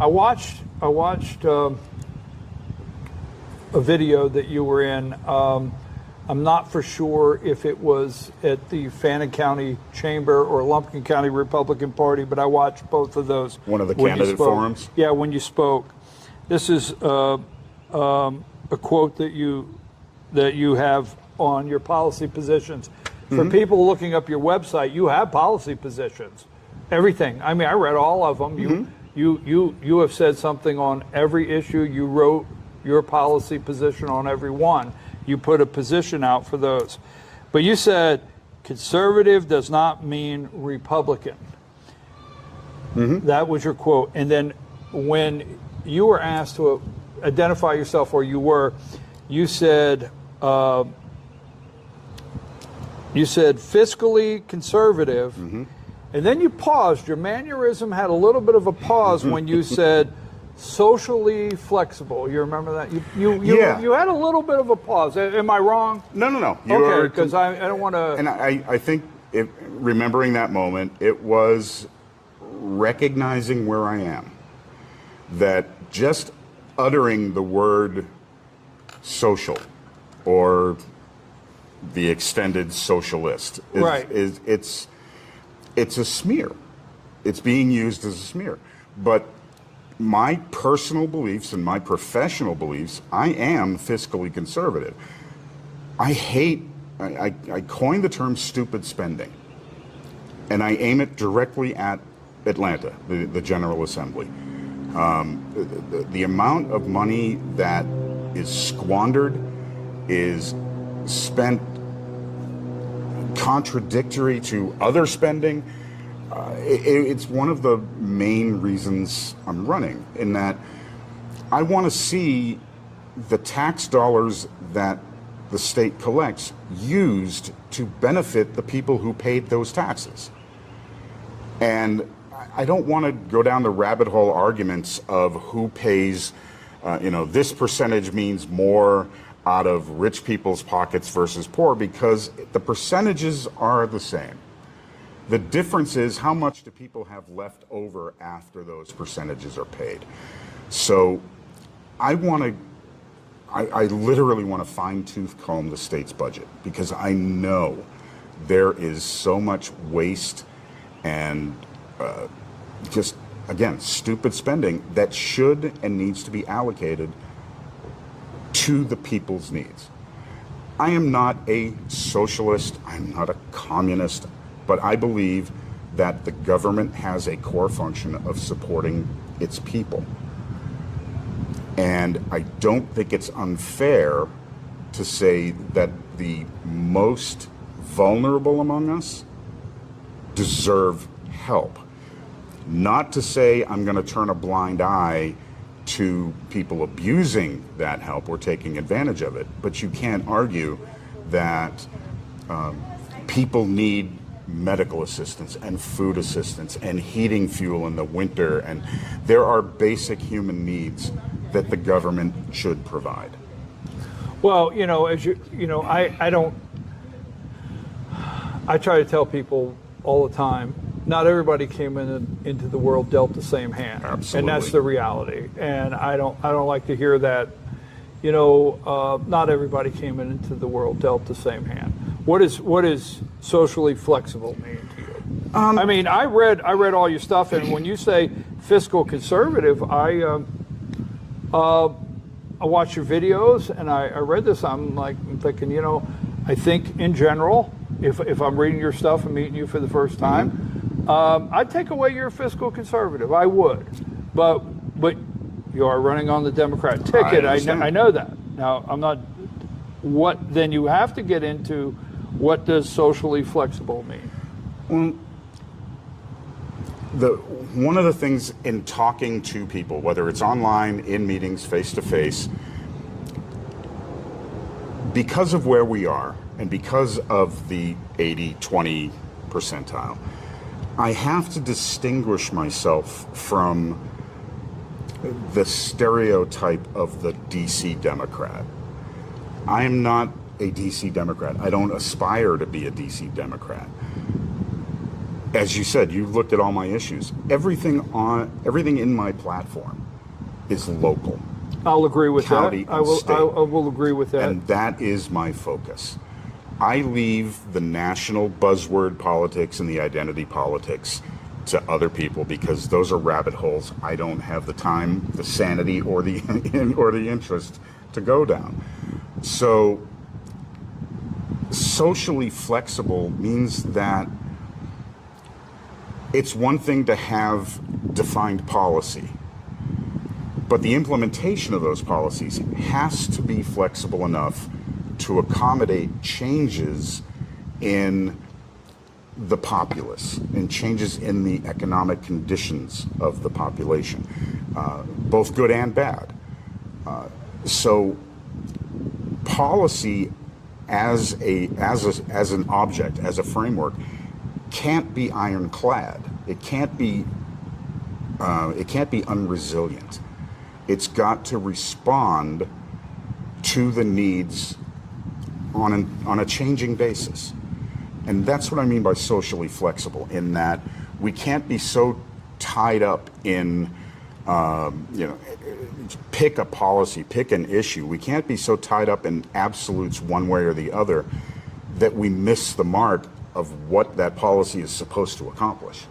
I watched a video that you were in. I'm not for sure if it was at the Fannin County Chamber or Lumpkin County Republican Party, but I watched both of those. One of the candidate forums? Yeah, when you spoke. This is a quote that you have on your policy positions. For people looking up your website, you have policy positions. Everything. I mean, I read all of them. You have said something on every issue. You wrote your policy position on every one. You put a position out for those. But you said conservative does not mean Republican. That was your quote. And then when you were asked to identify yourself where you were, you said fiscally conservative. And then you paused. Your mannerism had a little bit of a pause when you said socially flexible. You remember that? You had a little bit of a pause. Am I wrong? No. Okay, because I don't want to. And I think, remembering that moment, it was recognizing where I am. That just uttering the word social or the extended socialist it's a smear. It's being used as a smear. But my personal beliefs and my professional beliefs, I am fiscally conservative. I coined the term stupid spending, and I aim it directly at Atlanta, the General Assembly. The amount of money that is squandered, is spent contradictory to other spending. It's one of the main reasons I'm running, in that I want to see the tax dollars that the state collects used to benefit the people who paid those taxes. And I don't want to go down the rabbit hole arguments of who pays, this percentage means more out of rich people's pockets versus poor, because the percentages are the same. The difference is how much do people have left over after those percentages are paid. So I literally want to fine-tooth comb the state's budget, because I know there is so much waste and just, again, stupid spending that should and needs to be allocated to the people's needs. I am not a socialist, I'm not a communist, but I believe that the government has a core function of supporting its people. And I don't think it's unfair to say that the most vulnerable among us deserve help. Not to say I'm going to turn a blind eye to people abusing that help or taking advantage of it, but you can't argue that people need medical assistance and food assistance and heating fuel in the winter, and there are basic human needs that the government should provide. Well, I try to tell people all the time, not everybody came into the world dealt the same hand. Absolutely. And that's the reality. And I don't like to hear that, not everybody came into the world dealt the same hand. What is socially flexible mean to you? I read all your stuff, and when you say fiscal conservative, I watch your videos and I read this. I'm thinking, I think in general, if I'm reading your stuff and meeting you for the first time, I'd take away your fiscal conservative. I would, but you are running on the Democrat ticket. I know that. Now I'm not. What then? You have to get into what does socially flexible mean. One of the things in talking to people, whether it's online, in meetings, face to face, because of where we are and because of the 80-20 percentile, I have to distinguish myself from the stereotype of the DC Democrat. I am not a DC Democrat. I don't aspire to be a DC Democrat. as you said, you've looked at all my issues. Everything in my platform is local. I'll agree with County that. I and will. state. I will agree with that. And that is my focus. I leave the national buzzword politics and the identity politics to other people because those are rabbit holes I don't have the time, the sanity, or the or the interest to go down. So socially flexible means that it's one thing to have defined policy, but the implementation of those policies has to be flexible enough to accommodate changes in the populace and changes in the economic conditions of the population, both good and bad. So policy as an object, as a framework, can't be ironclad. It can't be unresilient. It's got to respond to the needs on a changing basis. And that's what I mean by socially flexible, in that we can't be so tied up in, pick a policy, pick an issue. We can't be so tied up in absolutes one way or the other that we miss the mark of what that policy is supposed to accomplish.